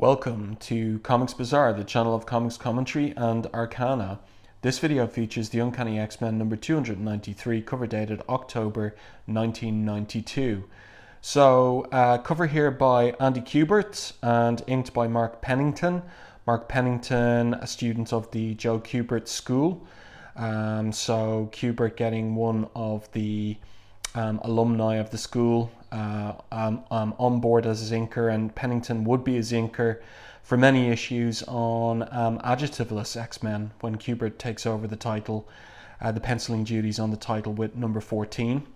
Welcome to Comics Bazaar, the channel of comics commentary and arcana. This video features the Uncanny X-Men number 293, cover dated October 1992. So, cover here by Andy Kubert and inked by Mark Pennington. Mark Pennington, a student of the Joe Kubert school. So Kubert getting one of the alumni of the school on board as his inker, and Pennington would be his inker for many issues on adjectiveless X-Men when Kubert takes over the title, the penciling duties on the title with number 14.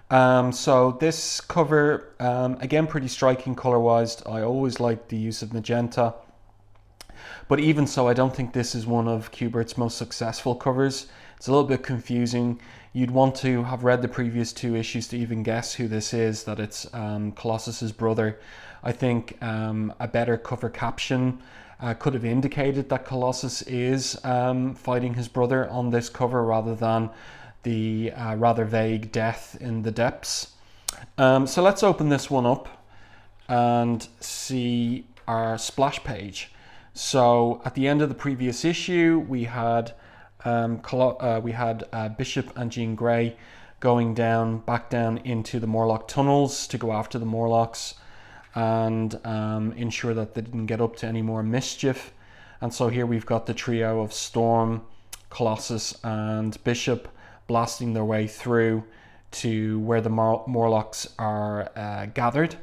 So this cover, again, pretty striking color-wise. I always like the use of magenta, but even so, I don't think this is one of Kubert's most successful covers. It's a little bit confusing. You'd want to have read the previous two issues to even guess who this is, that it's Colossus's brother. I think a better cover caption could have indicated that Colossus is fighting his brother on this cover rather than the rather vague death in the depths. So let's open this one up and see our splash page. So at the end of the previous issue, we had Bishop and Jean Grey going back down into the Morlock tunnels to go after the Morlocks and ensure that they didn't get up to any more mischief. And so here we've got the trio of Storm, Colossus and Bishop blasting their way through to where the Morlocks are gathered.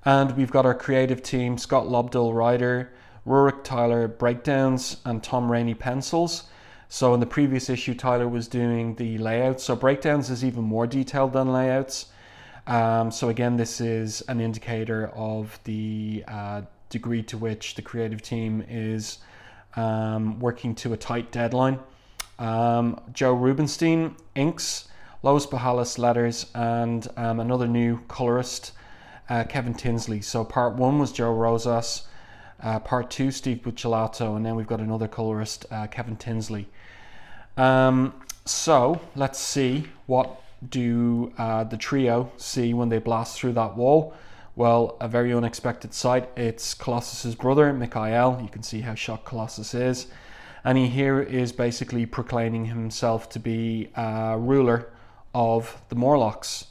And we've got our creative team, Scott Lobdell writer, Rurik Tyler breakdowns, and Tom Raney pencils. So in the previous issue, Tyler was doing the layouts. So breakdowns is even more detailed than layouts. So again, this is an indicator of the degree to which the creative team is working to a tight deadline. Joe Rubinstein inks, Lois Bahalis letters, and another new colorist, Kevin Tinsley. So part one was Joe Rosas. Part two, Steve Buccellato, and then we've got another colorist, Kevin Tinsley. So let's see, what do the trio see when they blast through that wall? Well, a very unexpected sight. It's Colossus's brother, Mikhail. You can see how shocked Colossus is. And he here is basically proclaiming himself to be ruler of the Morlocks.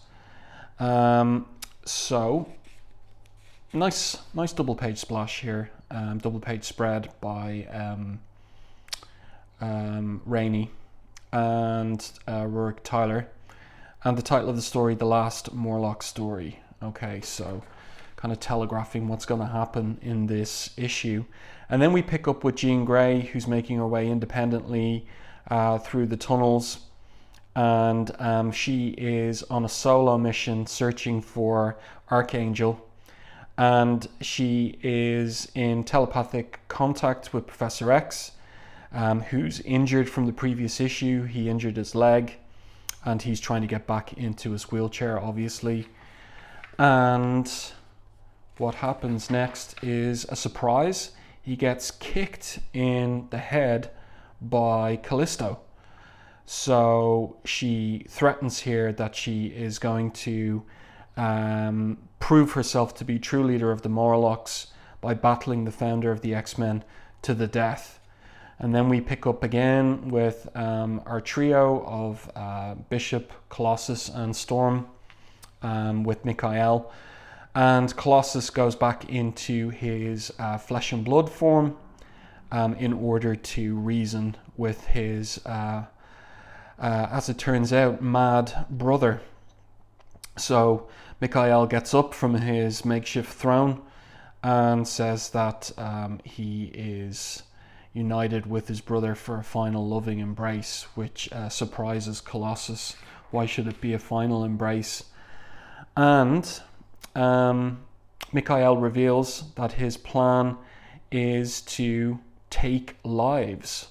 So nice double page splash here. Double page spread by Raney and Rurik Tyler, and the title of the story, The Last Morlock Story. Okay, so kind of telegraphing what's going to happen in this issue. And then we pick up with Jean Grey, who's making her way independently through the tunnels, and she is on a solo mission searching for Archangel. And she is in telepathic contact with Professor X, who's injured from the previous issue. He injured his leg, and he's trying to get back into his wheelchair, obviously. And what happens next is a surprise. He gets kicked in the head by Callisto. So she threatens here that she is going to prove herself to be true leader of the Morlocks by battling the founder of the X-Men to the death. And then we pick up again with our trio of Bishop, Colossus and Storm with Mikhail. And Colossus goes back into his flesh and blood form in order to reason with his, as it turns out, mad brother. So Mikhail gets up from his makeshift throne and says that he is united with his brother for a final loving embrace, which surprises Colossus. Why should it be a final embrace? And Mikhail reveals that his plan is to take lives,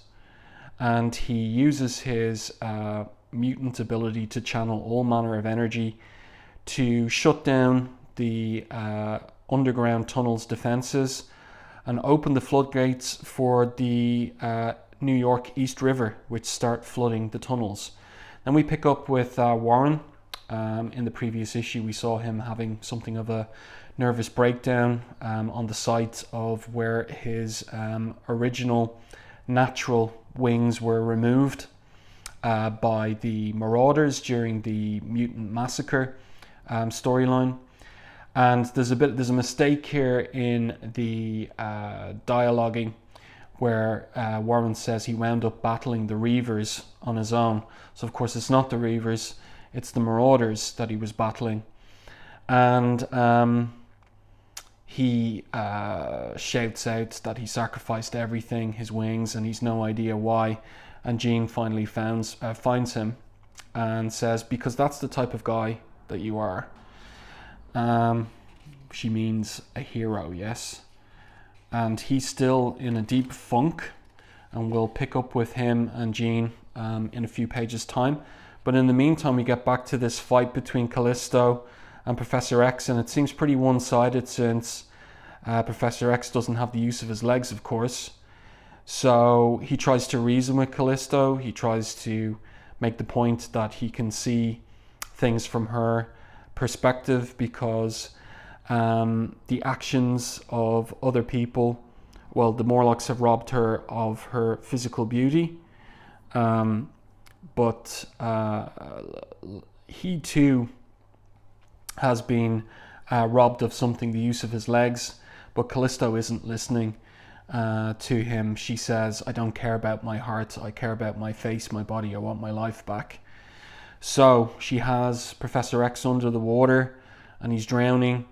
and he uses his mutant ability to channel all manner of energy to shut down the underground tunnel's defenses and open the floodgates for the New York East River, which start flooding the tunnels. Then we pick up with Warren. In the previous issue, we saw him having something of a nervous breakdown on the site of where his original natural wings were removed by the Marauders during the Mutant Massacre storyline. And there's a mistake here in the dialoguing where Warren says he wound up battling the Reavers on his own. So of course it's not the Reavers, it's the Marauders that he was battling. And he shouts out that he sacrificed everything, his wings, and he's no idea why. And Jean finally finds him and says, because that's the type of guy that you are. She means a hero, yes. And he's still in a deep funk, and we'll pick up with him and Jean in a few pages' time. But in the meantime, we get back to this fight between Callisto and Professor X, and it seems pretty one-sided since Professor X doesn't have the use of his legs, of course. So he tries to reason with Callisto. He tries to make the point that he can see things from her perspective because the actions of other people, well, the Morlocks have robbed her of her physical beauty, but he too has been robbed of something, the use of his legs. But Callisto isn't listening to him. She says, I don't care about my heart, I care about my face, my body, I want my life back. So she has Professor X under the water and he's drowning,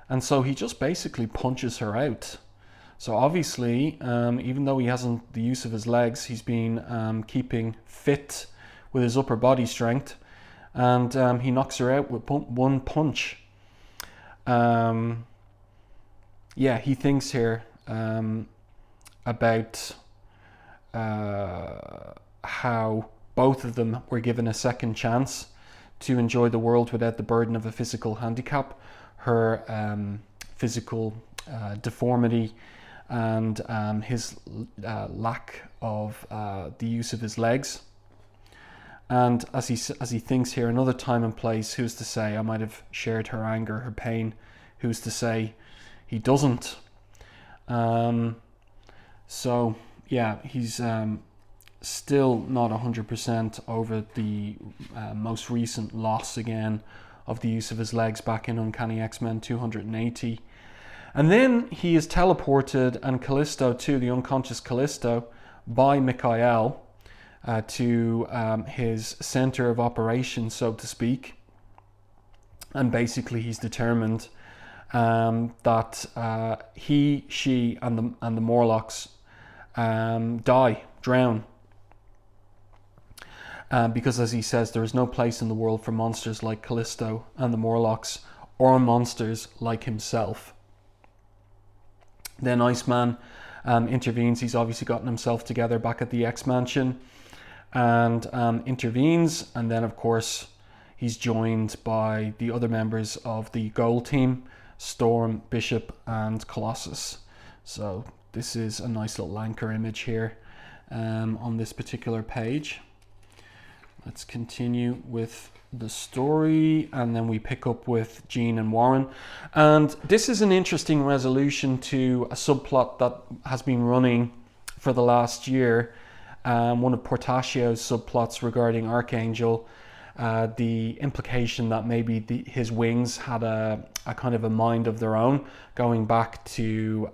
and so he just basically punches her out. So obviously, even though he hasn't the use of his legs, he's been keeping fit with his upper body strength, and he knocks her out with one punch. He thinks here about how both of them were given a second chance to enjoy the world without the burden of a physical handicap. Her physical deformity and his lack of the use of his legs. And as he thinks here, another time and place, who's to say I might have shared her anger, her pain, who's to say he doesn't. So yeah, he's still not 100% over the most recent loss again of the use of his legs back in Uncanny X-Men 280. And then he is teleported, and Callisto too, the unconscious Callisto, by Mikhail to his center of operations, so to speak. And basically he's determined that she and the Morlocks drown. Because as he says, there is no place in the world for monsters like Callisto and the Morlocks, or monsters like himself. Then Iceman intervenes. He's obviously gotten himself together back at the X-Mansion and intervenes. And then, of course, he's joined by the other members of the Goal Team, Storm, Bishop, and Colossus. So this is a nice little anchor image here on this particular page. Let's continue with the story, and then we pick up with Jean and Warren. And this is an interesting resolution to a subplot that has been running for the last year. One of Portacio's subplots regarding Archangel, the implication that maybe his wings had a kind of a mind of their own, going back to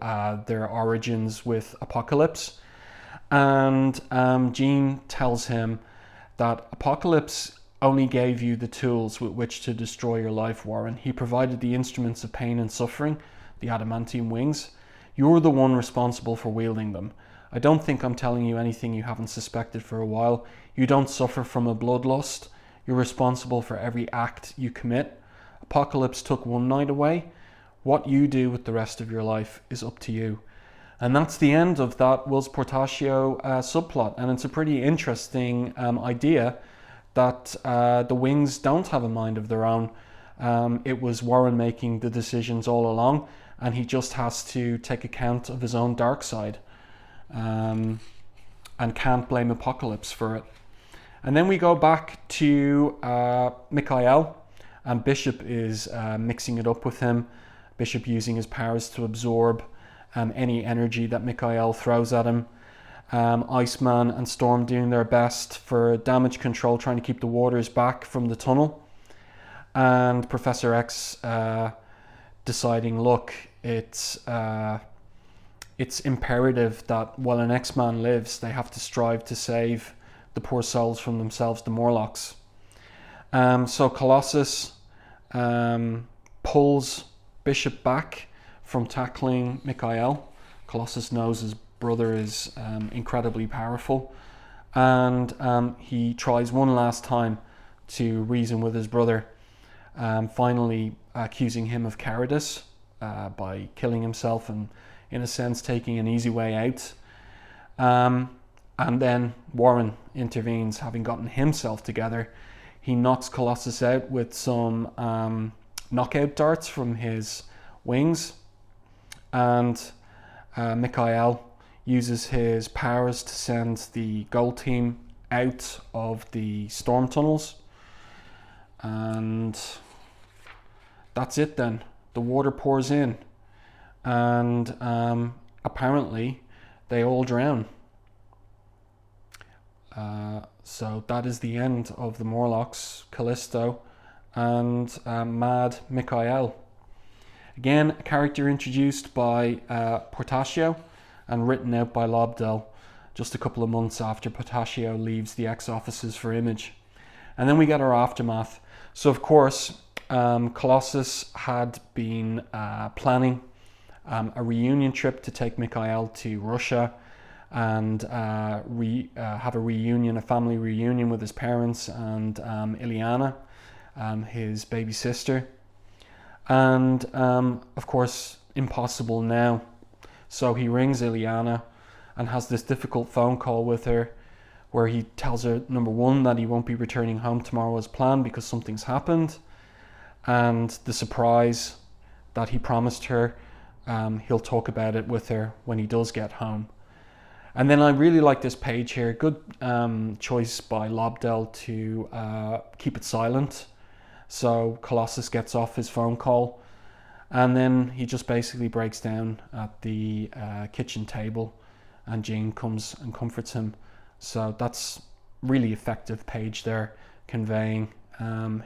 their origins with Apocalypse. And Jean tells him that Apocalypse only gave you the tools with which to destroy your life, Warren. He provided the instruments of pain and suffering, the adamantium wings. You're the one responsible for wielding them. I don't think I'm telling you anything you haven't suspected for a while. You don't suffer from a bloodlust. You're responsible for every act you commit. Apocalypse took one night away. What you do with the rest of your life is up to you. And that's the end of that Whilce Portacio subplot. And it's a pretty interesting idea that the wings don't have a mind of their own. It was Warren making the decisions all along, and he just has to take account of his own dark side and can't blame Apocalypse for it. And then we go back to Mikhail, and Bishop is mixing it up with him. Bishop using his powers to absorb any energy that Mikhail throws at him. Iceman and Storm doing their best for damage control, trying to keep the waters back from the tunnel. And Professor X deciding, look, it's imperative that while an X-Man lives, they have to strive to save the poor souls from themselves, the Morlocks. So Colossus pulls Bishop back from tackling Mikhail. Colossus knows his brother is incredibly powerful, and he tries one last time to reason with his brother, finally accusing him of cowardice by killing himself and, in a sense, taking an easy way out. And then Warren intervenes, having gotten himself together. He knocks Colossus out with some knockout darts from his wings, and Mikhail uses his powers to send the Gold Team out of the storm tunnels. And that's it then. The water pours in, and apparently they all drown. So that is the end of the Morlocks, Callisto, and Mad Mikhail. Again, a character introduced by Portatio and written out by Lobdell just a couple of months after Portatio leaves the X-offices for Image. And then we get our aftermath. So of course, Colossus had been planning a reunion trip to take Mikhail to Russia and have a reunion, a family reunion with his parents and Ileana, his baby sister. And of course, impossible now. So he rings Ileana and has this difficult phone call with her where he tells her, number one, that he won't be returning home tomorrow as planned because something's happened. And the surprise that he promised her, he'll talk about it with her when he does get home. And then I really like this page here. Good choice by Lobdell to keep it silent. So Colossus gets off his phone call, and then he just basically breaks down at the kitchen table, and Jean comes and comforts him. So that's really effective page there, conveying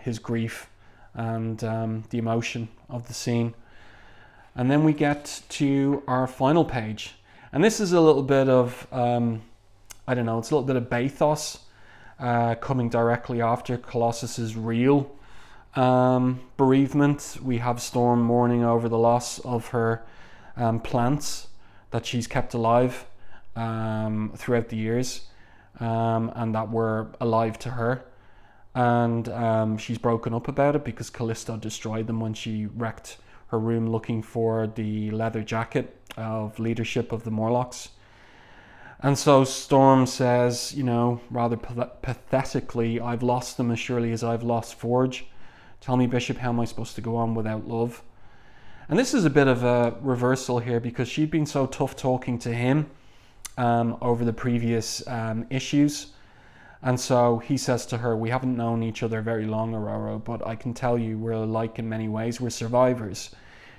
his grief and the emotion of the scene. And then we get to our final page. And this is a little bit of, I don't know, it's a little bit of bathos coming directly after Colossus's real bereavement. We have Storm mourning over the loss of her plants that she's kept alive throughout the years, and that were alive to her. And she's broken up about it because Callisto destroyed them when she wrecked her room looking for the leather jacket of leadership of the Morlocks. And so Storm says, you know, rather pathetically, I've lost them as surely as I've lost Forge. Tell me, Bishop, how am I supposed to go on without love? And this is a bit of a reversal here because she'd been so tough talking to him over the previous issues. And so he says to her, we haven't known each other very long, Aurora, but I can tell you we're alike in many ways. We're survivors.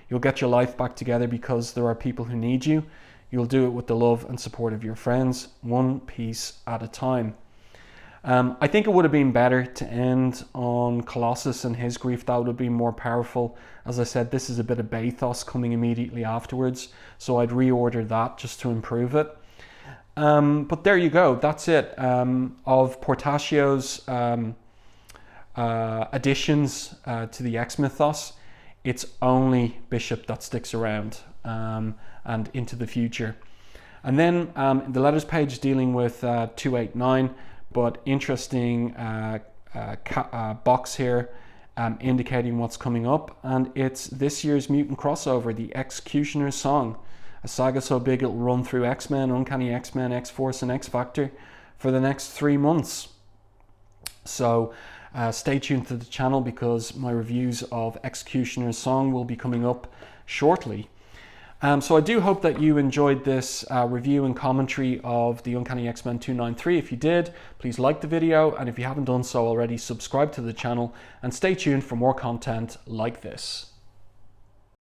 You'll get your life back together because there are people who need you. You'll do it with the love and support of your friends, one piece at a time. I think it would have been better to end on Colossus and his grief. That would have been more powerful. As I said, this is a bit of bathos coming immediately afterwards, so I'd reorder that just to improve it. But there you go. That's it. Of Portatio's additions to the X-mythos, it's only Bishop that sticks around and into the future. And then the letters page dealing with 289, but interesting box here indicating what's coming up. And it's this year's mutant crossover, the Executioner's Song. A saga so big it'll run through X-Men, Uncanny X-Men, X-Force and X-Factor for the next 3 months. So stay tuned to the channel because my reviews of Executioner's Song will be coming up shortly. So I do hope that you enjoyed this review and commentary of the Uncanny X-Men 293. If you did, please like the video, and if you haven't done so already, subscribe to the channel and stay tuned for more content like this.